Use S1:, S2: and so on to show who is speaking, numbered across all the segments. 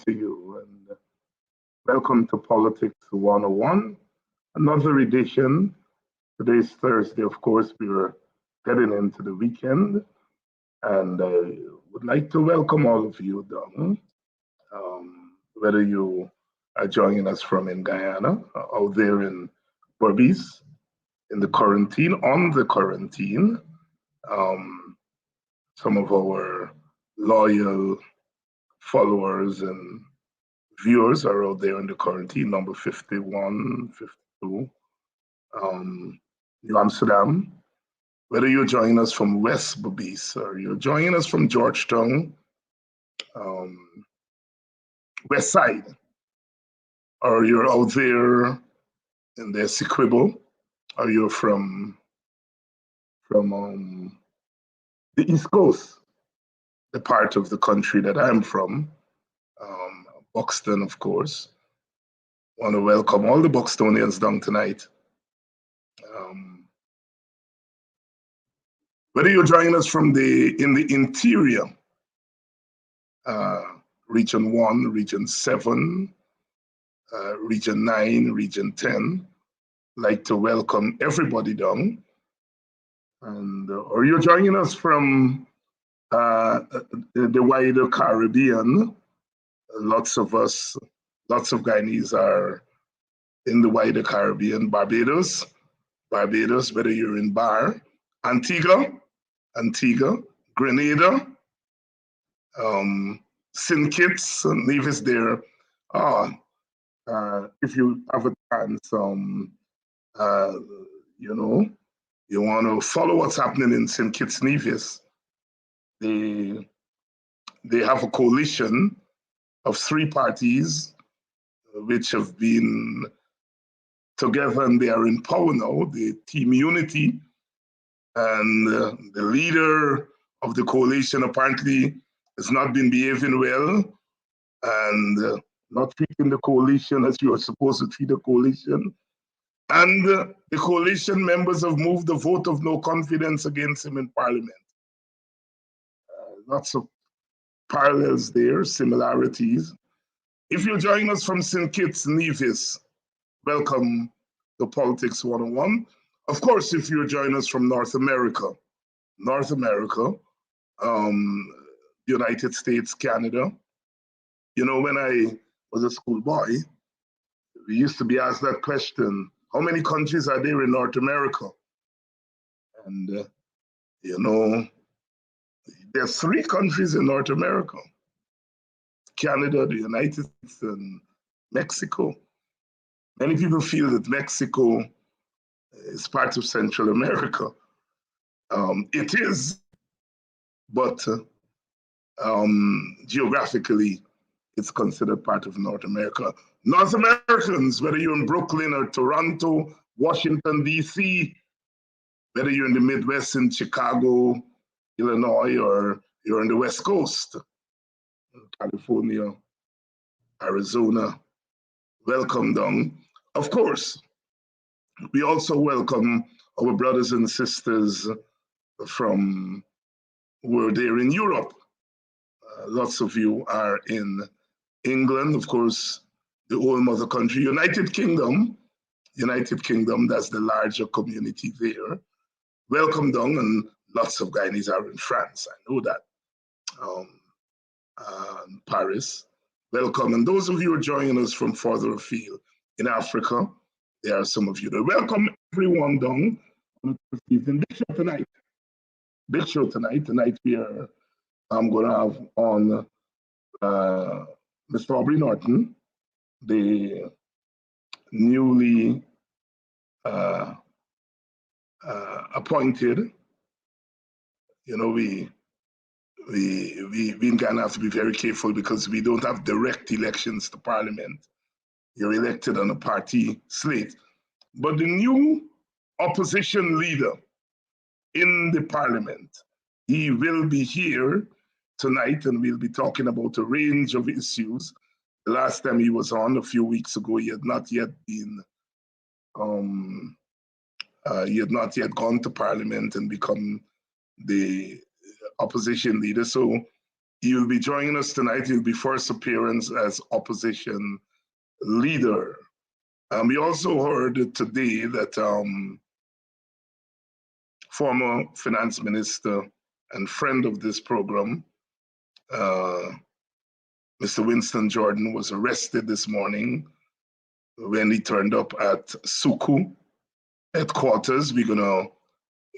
S1: to you and welcome to Politics 101, another edition. Today's Thursday, of course, we're getting into the weekend, and I would like to welcome all of you, whether you are joining us from in Guyana, out there in Berbice, in the quarantine, on the quarantine. Um, some of our loyal followers and viewers are out there in the quarantine, number 51, 52, New Amsterdam. Whether you're joining us from West Berbice or you're joining us from Georgetown, um, West Side, or you're out there in the Sequibble, or you're from the East Coast, the part of the country that I'm from, Buxton, of course. Want to welcome all the Buxtonians down tonight. Whether you're joining us from in the interior, Region 1, Region 7, Region 9, Region 10, like to welcome everybody down. And or you're joining us from the wider Caribbean. Lots of Guyanese are in the wider Caribbean. Barbados, whether you're in Bar, Antigua, Grenada, St. Kitts and Nevis there. If you have a chance, you want to follow what's happening in St. Kitts Nevis, they have a coalition of three parties which have been together, and they are in power now, the Team Unity. And the leader of the coalition apparently has not been behaving well and not treating the coalition as you are supposed to treat the coalition. And the coalition members have moved a vote of no confidence against him in Parliament. Lots of parallels there, similarities. If you're joining us from St. Kitts Nevis, welcome to Politics 101. Of course, if you're joining us from North America, United States, Canada. You know, when I was a schoolboy, we used to be asked that question, how many countries are there in North America? And, there's 3 countries in North America: Canada, the United States, and Mexico. Many people feel that Mexico is part of Central America. It is, but geographically, it's considered part of North America. North Americans, whether you're in Brooklyn or Toronto, Washington, D.C., whether you're in the Midwest in Chicago, Illinois, or you're on the West Coast, California, Arizona, welcome down. Of course, we also welcome our brothers and sisters from who are there in Europe. Lots of you are in England, of course, the old mother country. United Kingdom, that's the larger community there. Welcome down, and lots of Guyanese are in France, I know that. Paris, welcome. And those of you who are joining us from further afield in Africa, there are some of you there. Welcome everyone down on the evening. Big show tonight. Tonight I'm going to have on Mr. Aubrey Norton, the newly appointed. You know, we kind of have to be very careful because we don't have direct elections to Parliament. You're elected on a party slate. But the new opposition leader in the Parliament, he will be here tonight, and we'll be talking about a range of issues. The last time he was on a few weeks ago, he had not yet gone to Parliament and become the opposition leader. So You'll be joining us tonight. You'll be first appearance as opposition leader. We also heard today that former finance minister and friend of this program, Mr. Winston Jordan, was arrested this morning when he turned up at Suku headquarters. We're going to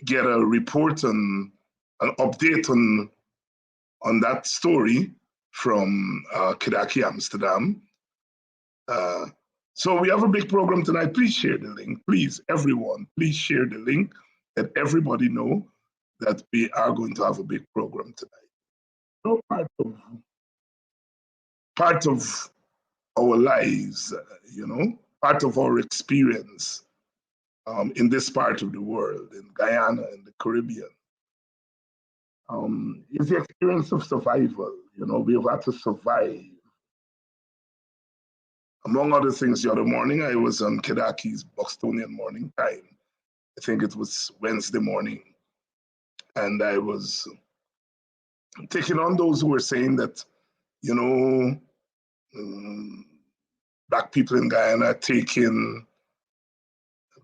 S1: get a report and an update on that story from Kidaki, Amsterdam. So we have a big program tonight. Please share the link. Please, everyone, please share the link. Let everybody know that we are going to have a big program tonight. So part of our lives, part of our experience in this part of the world, in Guyana, in the Caribbean, is the experience of survival. We've had to survive. Among other things, the other morning, I was on Kedaki's Bostonian morning time. I think it was Wednesday morning. And I was taking on those who were saying that, Black people in Guyana are taking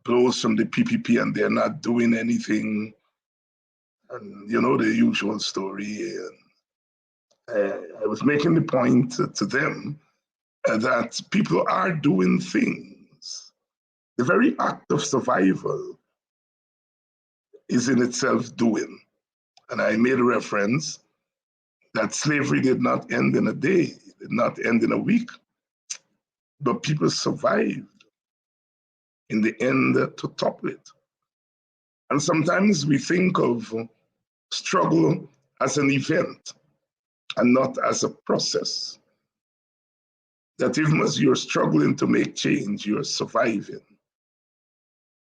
S1: blows from the PPP and they're not doing anything. And, the usual story. And I was making the point to them that people are doing things. The very act of survival is in itself doing. And I made a reference that slavery did not end in a day, it did not end in a week, but people survived in the end to topple it. And sometimes we think of struggle as an event and not as a process. That even as you're struggling to make change, you're surviving.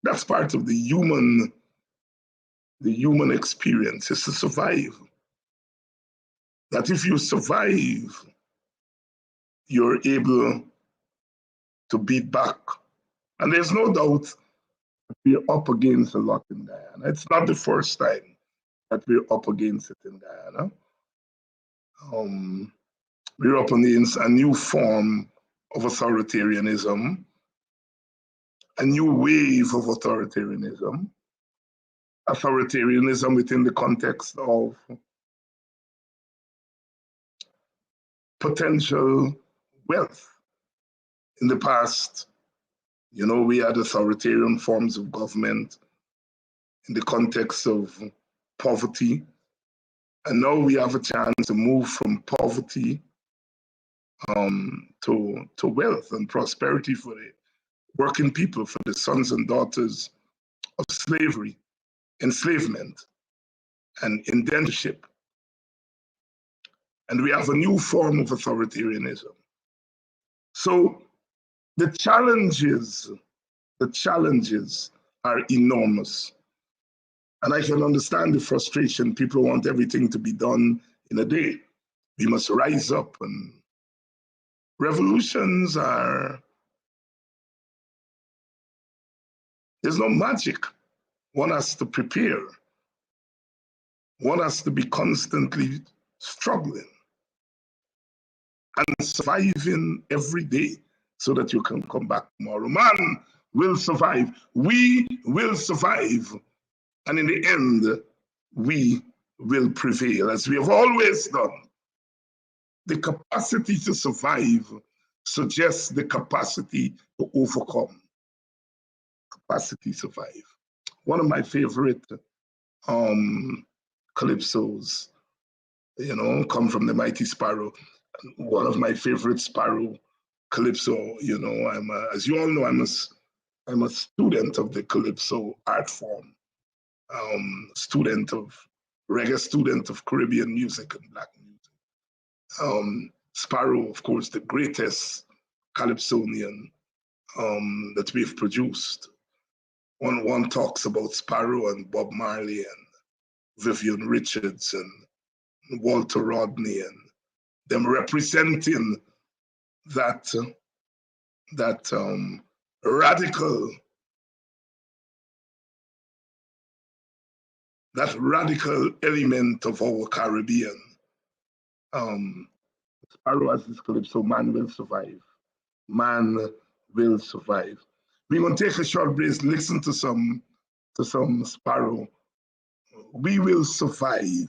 S1: That's part of the human experience, is to survive. That if you survive, you're able to beat back. And there's no doubt that we're up against a lot in Guyana. It's not the first time that we're up against it in Guyana. We're up against a new form of authoritarianism, a new wave of authoritarianism within the context of potential wealth. In the past, we had authoritarian forms of government in the context of poverty. And now we have a chance to move from poverty to wealth and prosperity for the working people, for the sons and daughters of slavery, enslavement, and indentureship. And we have a new form of authoritarianism. So the challenges are enormous. And I can understand the frustration. People want everything to be done in a day. We must rise up, and revolutions there's no magic. One has to prepare. One has to be constantly struggling and surviving every day so that you can come back tomorrow. Man will survive. We will survive. And in the end, we will prevail, as we have always done. The capacity to survive suggests the capacity to overcome. Capacity to survive. One of my favorite calypsos, come from the Mighty Sparrow. One of my favorite Sparrow calypso, as you all know, I'm a student of the calypso art form, reggae student of Caribbean music and Black music. Sparrow, of course, the greatest calypsonian that we've produced. One talks about Sparrow and Bob Marley and Vivian Richards and Walter Rodney, and them representing that radical element of our Caribbean Sparrow has this calypso, Man Will Survive. Man Will Survive. We're going to take a short break, listen to some Sparrow. We will survive.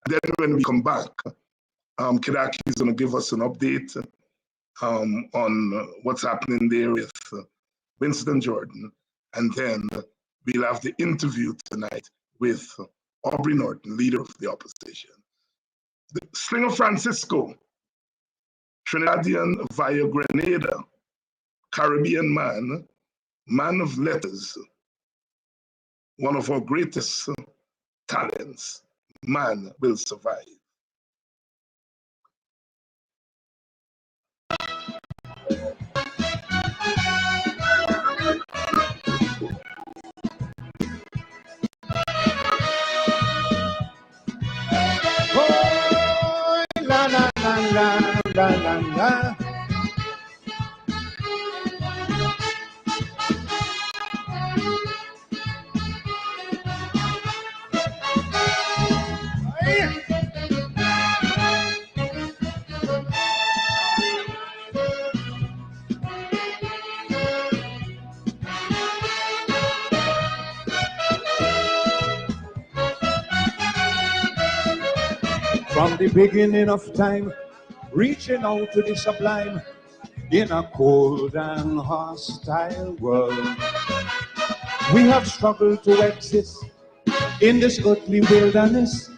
S1: Then when we come back, Kidaki is going to give us an update on what's happening there with Winston Jordan. And then we'll have the interview tonight with Aubrey Norton, leader of the opposition. The Slinger Francisco, Trinidadian via Grenada, Caribbean man, man of letters, one of our greatest talents, Man Will Survive.
S2: Oh, la la la la la la la. From the beginning of time, reaching out to the sublime, in a cold and hostile world, we have struggled to exist in this earthly wilderness,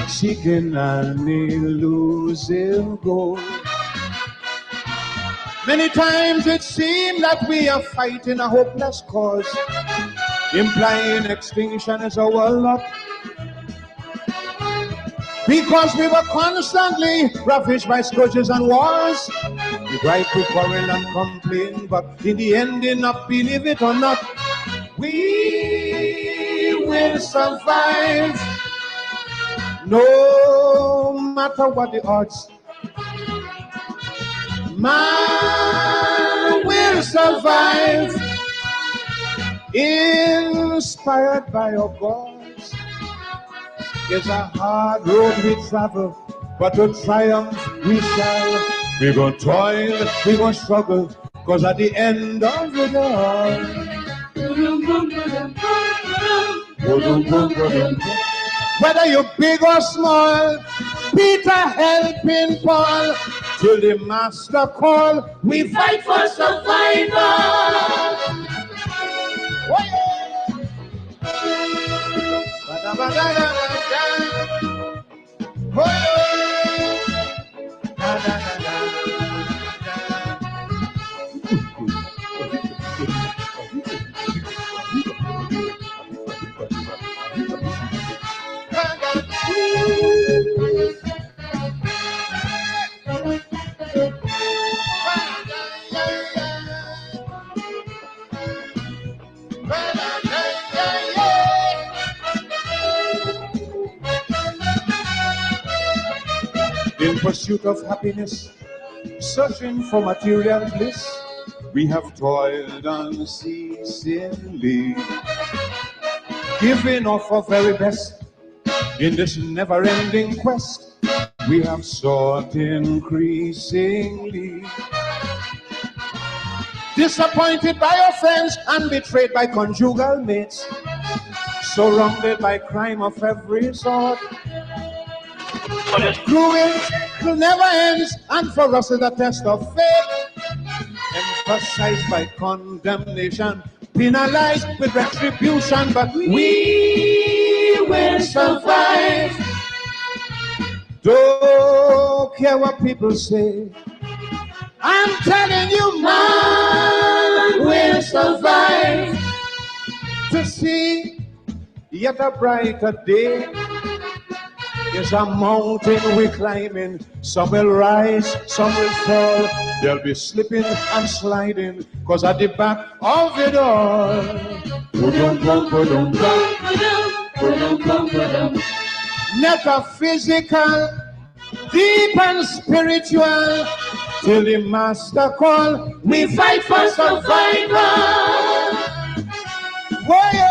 S2: seeking an elusive goal. Many times it seemed that we are fighting a hopeless cause, implying extinction is our lot. Because we were constantly ravaged by scourges and wars. We tried to quarrel and complain, but in the ending of believe it or not, we will survive. No matter what the odds, man will survive. Inspired by our gods. It's a hard road we travel, but to triumph we shall. We gon' toil, we gon' struggle, cause at the end of it all, whether you're big or small, Peter helping Paul, till the master call, we fight for survival. Oh, yeah. In pursuit of happiness, searching for material bliss, we have toiled unceasingly, giving off our very best. In this never-ending quest, we have sought increasingly. Disappointed by our friends and betrayed by conjugal mates, surrounded by crime of every sort. Ruin will never ends, and for us is a test of faith, emphasized by condemnation, penalized with retribution, but we will survive. Don't care what people say, I'm telling you, man will survive to see yet a brighter day. There's a mountain we're climbing, some will rise, some will fall. They'll be slipping and sliding, cause at the back of it all, metaphysical, deep and spiritual, till the master call, we fight for survival. Whoa, yeah.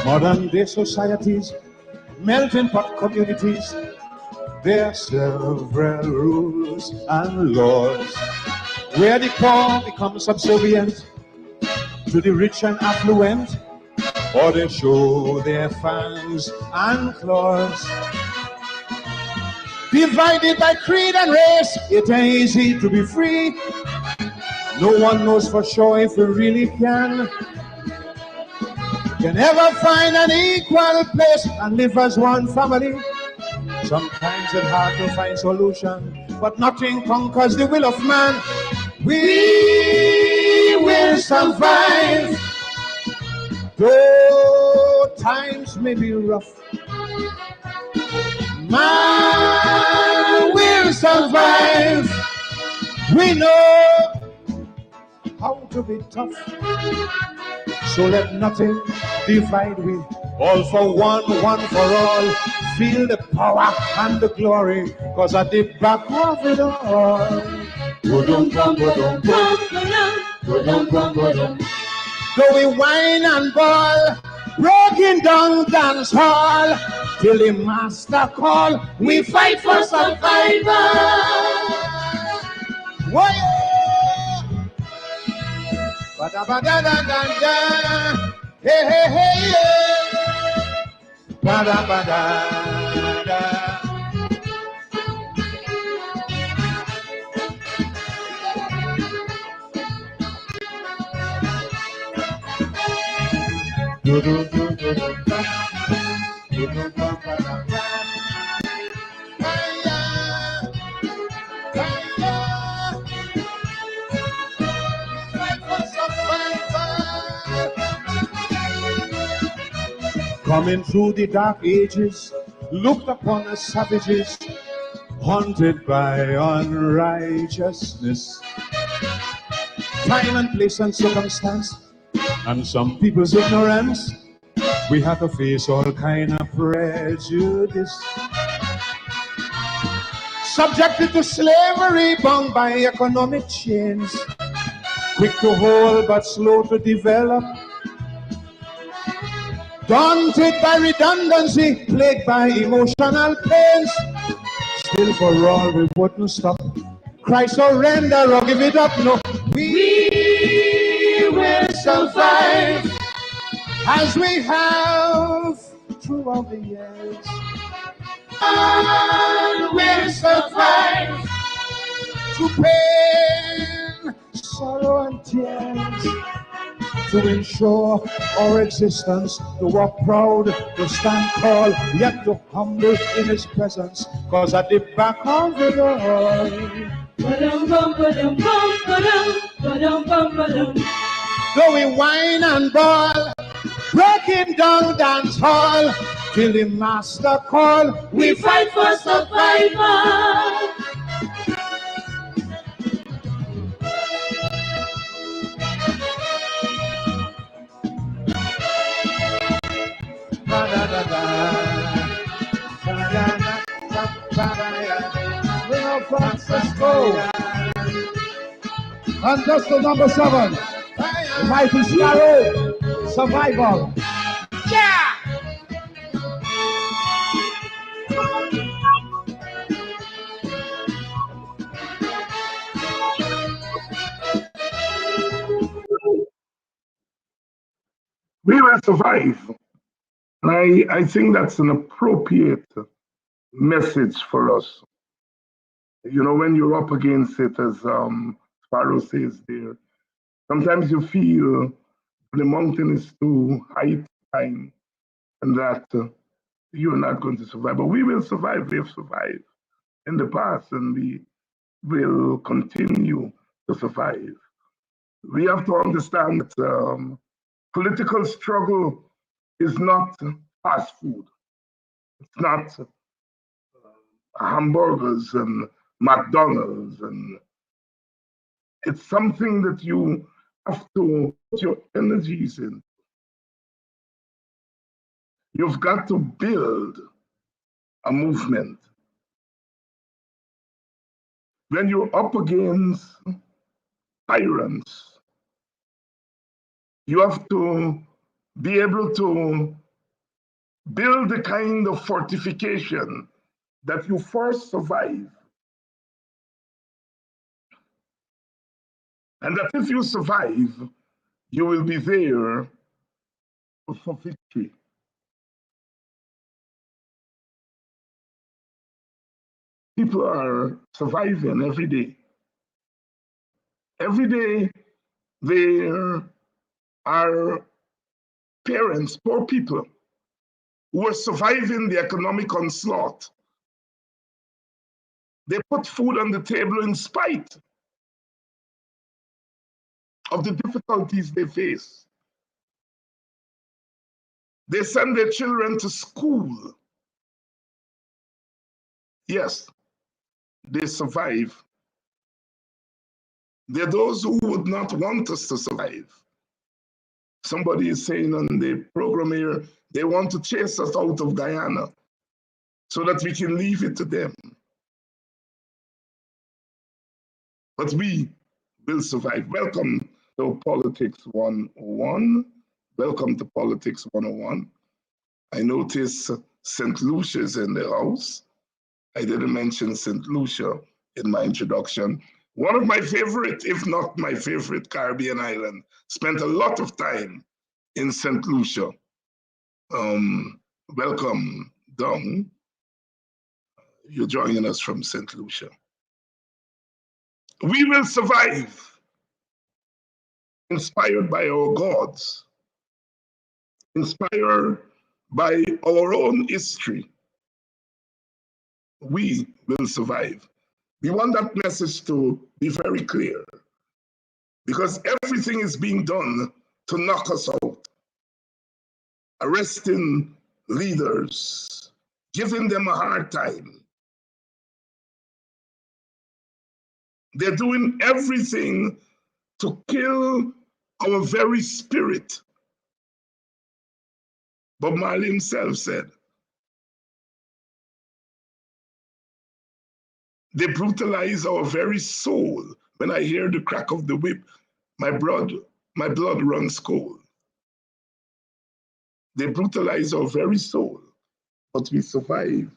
S2: Modern day societies, melting pot communities, there are several rules and laws where the poor become subservient to the rich and affluent, or they show their fangs and claws. Divided by creed and race, it ain't easy to be free. No one knows for sure if we really can ever find an equal place and live as one family. Sometimes it's hard to find solution, but nothing conquers the will of man. We will survive, though times may be rough. Man will survive. We know how to be tough. So let nothing divide we. All for one, one for all. Feel the power and the glory, cause at the back of it all. Though we whine and ball, broken down dance hall, till the master call, we fight for survival. Whoa! Ba-da-ba-da-da-da-da. Hey, hey, hey, yeah. Ba-da-ba-da-da. Coming through the dark ages, looked upon as savages, haunted by unrighteousness. Time and place and circumstance, and some people's ignorance, we have to face all kind of prejudice. Subjected to slavery, bound by economic chains, quick to hold but slow to develop. Daunted by redundancy, plagued by emotional pains, still for all we wouldn't stop. Cry surrender or give it up, no. We will survive as we have throughout the years. And we'll survive through pain, sorrow and tears, to ensure our existence, to walk proud, to stand tall, yet to humble in his presence, cause at the back of it all, though we whine and ball, breaking down dance hall, till the master call, we fight for survival. Francisco. And that's the number 7. The mighty Sparrow. Survival. Yeah!
S1: We will survive. I think that's an appropriate message for us. You know, when you're up against it, as Sparrow says there, sometimes you feel the mountain is too high to climb and that you're not going to survive. But we will survive. We have survived in the past and we will continue to survive. We have to understand that political struggle is not fast food. It's not hamburgers and McDonald's, and it's something that you have to put your energies in. You've got to build a movement. When you're up against tyrants, you have to be able to build the kind of fortification that you first survive. And that if you survive, you will be there for victory. People are surviving every day. Every day, there are parents, poor people, who are surviving the economic onslaught. They put food on the table in spite of the difficulties they face. They send their children to school. Yes, they survive. There are those who would not want us to survive. Somebody is saying on the program here, they want to chase us out of Guyana so that we can leave it to them. But we will survive. Welcome to Politics 101. Welcome to Politics 101. I notice St. Lucia's in the house. I didn't mention St. Lucia in my introduction. One of my favorite, if not my favorite, Caribbean island. Spent a lot of time in St. Lucia. Welcome, Dong. You're joining us from St. Lucia. We will survive, inspired by our gods, inspired by our own history. We will survive. We want that message to be very clear because everything is being done to knock us out. Arresting leaders, giving them a hard time. They're doing everything to kill our very spirit. Bob Marley himself said, they brutalize our very soul. When I hear the crack of the whip, my blood runs cold. They brutalize our very soul, but we survive